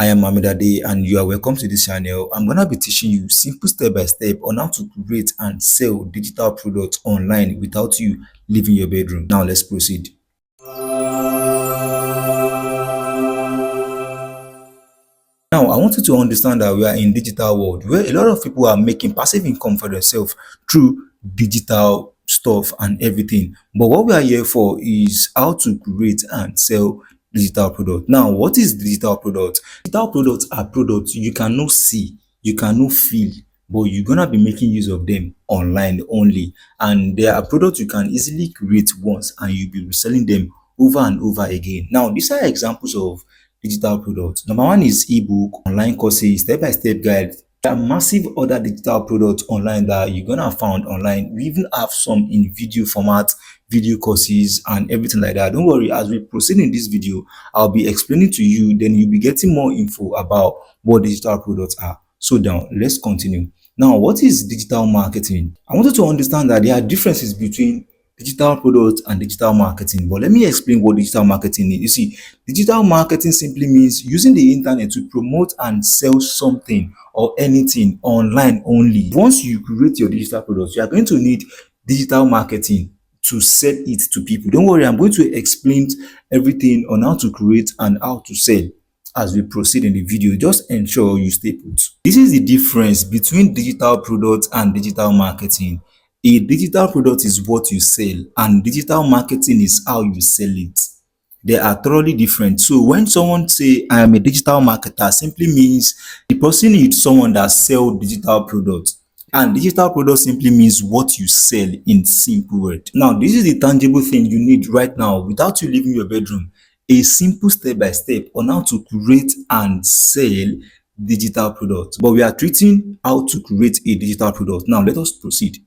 I am Amidade and you are welcome to this channel. I'm gonna be teaching you simple step by step on how to create and sell digital products online without you leaving your bedroom. Now let's proceed. Now, I want you to understand that we are in digital world where a lot of people are making passive income for themselves through digital stuff and everything. But what we are here for is how to create and sell digital product. Now, what is digital product? Digital products are products you cannot see, you cannot feel, but you're gonna be making use of them online only. And there are products you can easily create once and you'll be reselling them over and over again. Now, these are examples of digital products. Number one is ebook, online courses, step-by-step guide. There are massive other digital products online that you're gonna find online. We even have some in video format, video courses, and everything like that. Don't worry, as we proceed in this video, I'll be explaining to you, then you'll be getting more info about what digital products are. So now, let's continue. Now, what is digital marketing? I want you to understand that there are differences between digital products and digital marketing. But let me explain what digital marketing is. You see, digital marketing simply means using the internet to promote and sell something or anything online only. Once you create your digital products, you are going to need digital marketing to sell it to people. Don't worry, I'm going to explain everything on how to create and how to sell as we proceed in the video. Just ensure you stay put. This is the difference between digital products and digital marketing. A digital product is what you sell, and digital marketing is how you sell it. They are thoroughly different. So when someone say I am a digital marketer, simply means the person is someone that sell digital products. And digital product simply means what you sell in simple word. Now, this is the tangible thing you need right now without you leaving your bedroom. A simple step by step on how to create and sell digital products. But we are treating how to create a digital product. Now, let us proceed.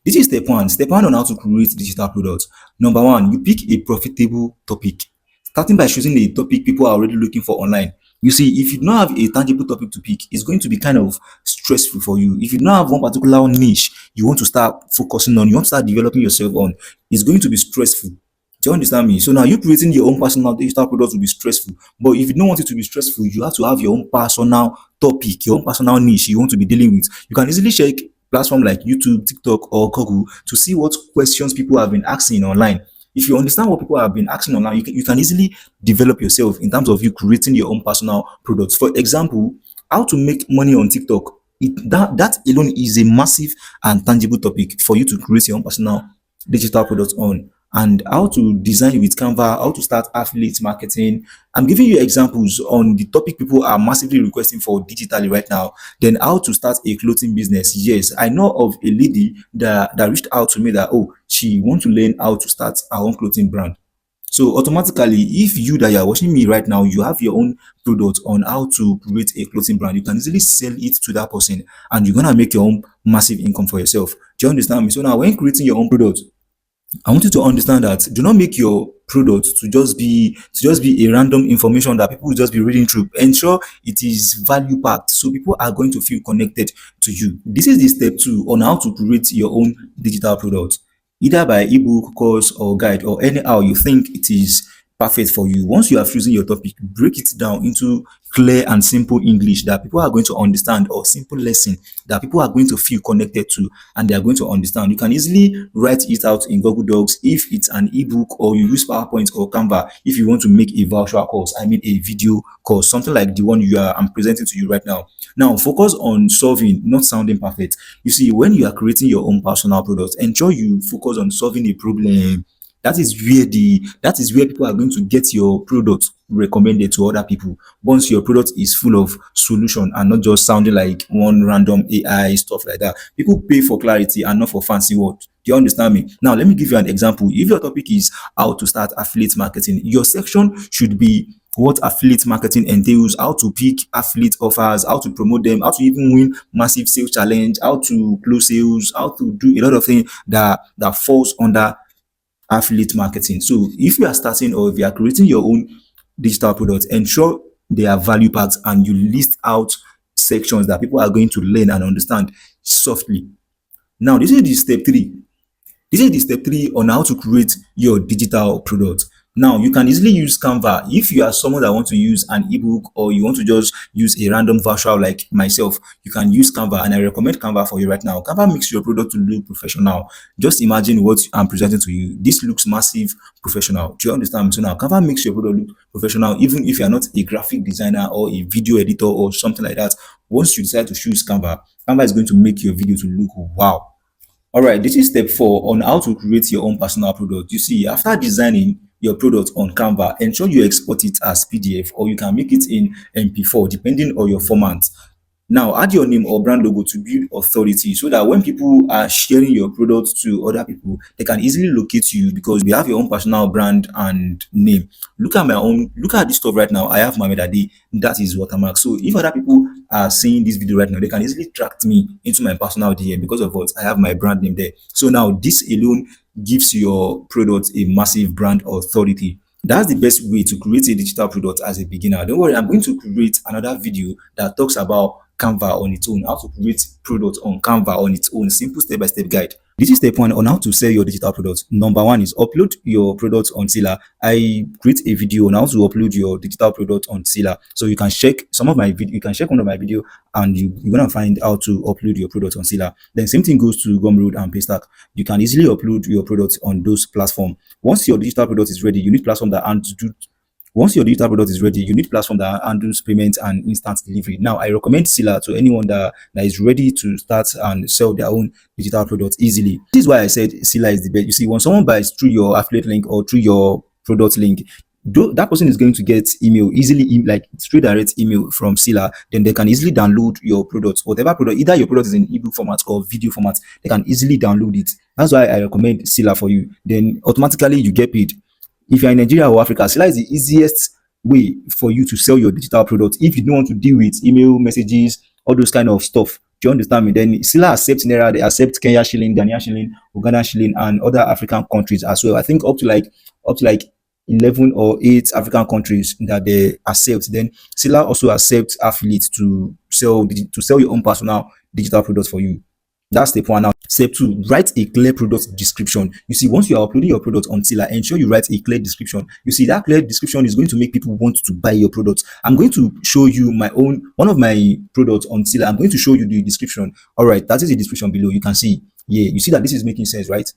This is step one. Step one on how to create digital products. Number one, you pick a profitable topic. Starting by choosing a topic people are already looking for online. You see, if you don't have a tangible topic to pick, it's going to be kind of stressful for you. If you don't have one particular niche you want to start focusing on, you want to start developing yourself on, it's going to be stressful. Do you understand me? So now you creating your own personal digital products will be stressful. But if you don't want it to be stressful, you have to have your own personal topic, your own personal niche you want to be dealing with. You can easily check platform like YouTube, TikTok, or Google to see what questions people have been asking online. If you understand what people have been asking online, you can easily develop yourself in terms of you creating your own personal products. For example, how to make money on TikTok. That alone is a massive and tangible topic for you to create your own personal digital products on. And how to design with Canva, how to start affiliate marketing. I'm giving you examples on the topic people are massively requesting for digitally right now. Then how to start a clothing business. Yes, I know of a lady that reached out to me that, oh, she wants to learn how to start her own clothing brand. So automatically, if you that you are watching me right now, you have your own product on how to create a clothing brand, you can easily sell it to that person and you're gonna make your own massive income for yourself. Do you understand me? So now when creating your own product, I want you to understand that do not make your product to just be a random information that people will just be reading through. Ensure it is value packed so people are going to feel connected to you. This is the step two on how to create your own digital product, either by ebook, course, or guide, or anyhow you think it is perfect for you. Once you have chosen your topic, break it down into clear and simple English that people are going to understand, or simple lesson that people are going to feel connected to and they are going to understand. You can easily write it out in Google Docs if it's an ebook, or you use PowerPoint or Canva if you want to make a virtual course, I mean a video course, something like the one I'm presenting to you right now. Now focus on solving, not sounding perfect. You see, when you are creating your own personal products, ensure you focus on solving a problem. That is where people are going to get your product recommended to other people. Once your product is full of solution and not just sounding like one random AI stuff like that. People pay for clarity and not for fancy words. Do you understand me? Now let me give you an example. If your topic is how to start affiliate marketing, your section should be what affiliate marketing entails, how to pick affiliate offers, how to promote them, how to even win massive sales challenge, how to close sales, how to do a lot of things that falls under affiliate marketing. So if you are starting or if you are creating your own digital products, ensure they are value packed and you list out sections that people are going to learn and understand softly. Now, this is the step three. This is the step three on how to create your digital product. Now you can easily use Canva if you are someone that want to use an ebook or you want to just use a random virtual like myself. You can use Canva, and I recommend Canva for you right now. Canva makes your product to look professional. Just imagine what I'm presenting to you. This looks massive professional. Do you understand? So now Canva makes your product look professional, even if you are not a graphic designer or a video editor or something like that. Once you decide to choose Canva, Canva is going to make your video to look wow. All right, this is step 4 on how to create your own personal product. You see, after designing your product on Canva, ensure you export it as PDF or you can make it in MP4 depending on your format. Now, add your name or brand logo to build authority so that when people are sharing your product to other people, they can easily locate you because you have your own personal brand and name. Look at this stuff right now. I have Mohammed Adi, that is watermark. So if other people are seeing this video right now, they can easily track me into my personal DM because of what I have my brand name there. So now this alone gives your product a massive brand authority. That's the best way to create a digital product as a beginner. Don't worry, I'm going to create another video that talks about Canva on its own, how to create product on Canva on its own, simple step-by-step guide. This is step 1 on how to sell your digital products. Number 1 is upload your products on Sila. I create a video on how to upload your digital product on Sila. So you can check some of my video, you can check one of my video and you're gonna find how to upload your product on Sila. Then same thing goes to Gumroad and Paystack. You can easily upload your products on those platforms. Once your digital product is ready, you need platform that handle once your digital product is ready, you need platform that handles payment and instant delivery. Now, I recommend Sila to anyone that is ready to start and sell their own digital products easily. This is why I said Sila is the best. You see, when someone buys through your affiliate link or through your product link, that person is going to get email easily, like straight direct email from Sila. Then they can easily download your product, whatever product, either your product is in ebook format or video format, they can easily download it. That's why I recommend Sila for you. Then automatically you get paid. If you're in Nigeria or Africa, Sila is the easiest way for you to sell your digital product. If you don't want to deal with email messages, all those kind of stuff, do you understand me? Then Sila accepts Naira, they accept Kenya shilling, Ghanaian shilling, Uganda shilling, and other African countries as well. I think up to like 11 or 8 African countries that they accept. Then Sila also accepts affiliates to sell your own personal digital products for you. That's step 1. Now, step 2, write a clear product description. You see, once you are uploading your product on Sila, ensure you write a clear description. You see, that clear description is going to make people want to buy your product. I'm going to show you one of my products on Sila. I'm going to show you the description. All right, that is the description below. You can see, yeah, you see that this is making sense, right?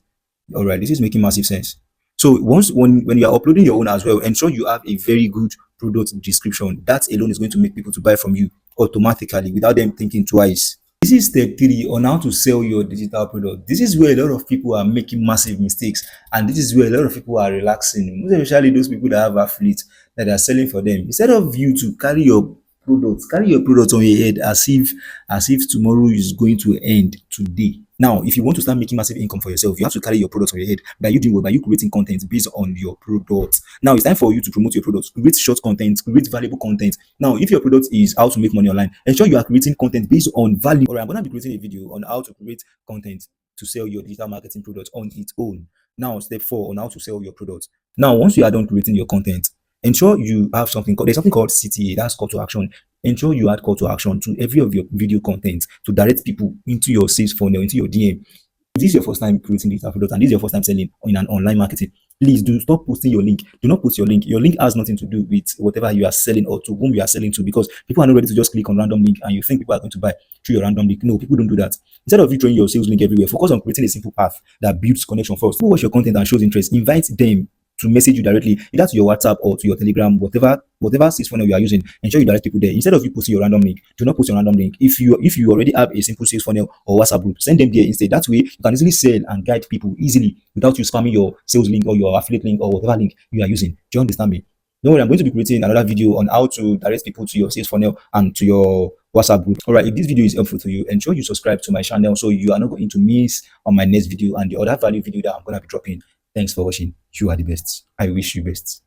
All right, this is making massive sense. So when you are uploading your own as well, ensure you have a very good product description. That alone is going to make people to buy from you automatically without them thinking twice. This is step 3 on how to sell your digital product. This is where a lot of people are making massive mistakes, and this is where a lot of people are relaxing, most especially those people that have affiliates that are selling for them. Instead of you to carry your product on your head as if tomorrow is going to end today. Now, if you want to start making massive income for yourself, you have to carry your products on your head. By you doing what? By you creating content based on your product. Now it's time for you to promote your products. Create short content, create valuable content. Now, if your product is how to make money online, ensure you are creating content based on value. All right, I'm gonna be creating a video on how to create content to sell your digital marketing product on its own. Now, step 4 on how to sell your product. Now, once you are done creating your content, ensure you have there's something called CTA, that's call to action. Ensure you add call to action to every of your video content to direct people into your sales funnel, into your DM. If this is your first time creating digital product and this is your first time selling in an online marketing, please do stop posting your link. Do not post your link. Your link has nothing to do with whatever you are selling or to whom you are selling to, because people are not ready to just click on random link and you think people are going to buy through your random link. No, people don't do that. Instead of you throwing your sales link everywhere, focus on creating a simple path that builds connection first. People watch your content and shows interest. Invite them to message you directly, either to your WhatsApp or to your Telegram, whatever sales funnel you are using. Ensure you direct people there. Instead of you posting your random link, do not post your random link. If you already have a simple sales funnel or WhatsApp group, send them there instead. That way you can easily sell and guide people easily without you spamming your sales link or your affiliate link or whatever link you are using. Do you understand me? Don't worry, I'm going to be creating another video on how to direct people to your sales funnel and to your WhatsApp group. All right, if this video is helpful to you, ensure you subscribe to my channel so you are not going to miss on my next video and the other value video that I'm going to be dropping. Thanks for watching. You are the best. I wish you best.